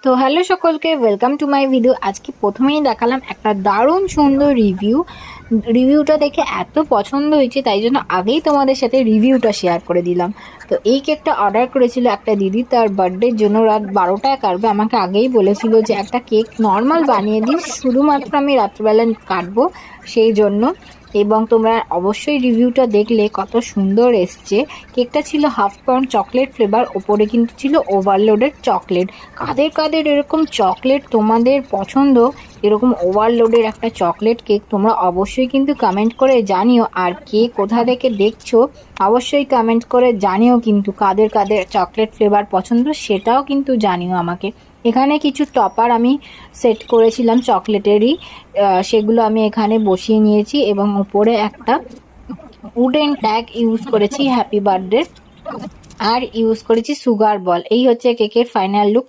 তো হ্যালো সকলকে, welcome to my video. আজকে প্রথমেই দেখালাম একটা দারুণ সুন্দর রিভিউটা দেখে এত পছন্দ হয়েছে, তাই জন্য আগেই তোমাদের সাথে রিভিউটা শেয়ার করে দিলাম। তো এই কেকটা অর্ডার করেছিল একটা দিদি, তার বার্থডের জন্য। রাত 12টায় কাটবে, আমাকে আগেই বলেছিল যে একটা কেক নর্মাল বানিয়ে দিস, শুধুমাত্র আমি রাত্রবেলা কাটবো সেই জন্য। এবং তোমরা অবশ্যই রিভিউটা দেখলে কত সুন্দর এসছে। কেকটা ছিল হাফ পাউন্ড চকলেট ফ্লেভার, ওপরে কিন্তু ছিল ওভারলোডেড চকলেট। কাদের কাদের এরকম চকলেট তোমাদের পছন্দ, এরকম ওভারলোডের একটা চকলেট কেক, তোমরা অবশ্যই কিন্তু কমেন্ট করে জানিও। আর কে কোথা থেকে দেখছো অবশ্যই কমেন্ট করে জানিও, কিন্তু কাদের কাদের চকলেট ফ্লেভার পছন্দ সেটাও কিন্তু জানিও আমাকে। এখানে কিছু টপার আমি সেট করেছিলাম চকলেটেরই, সেগুলো আমি এখানে বসিয়ে নিয়েছি এবং উপরে একটা উডেন ট্যাগ ইউজ করেছি হ্যাপি বার্থডে, আর ইউজ করেছি সুগার বল। এই হচ্ছে কেকের ফাইনাল লুক।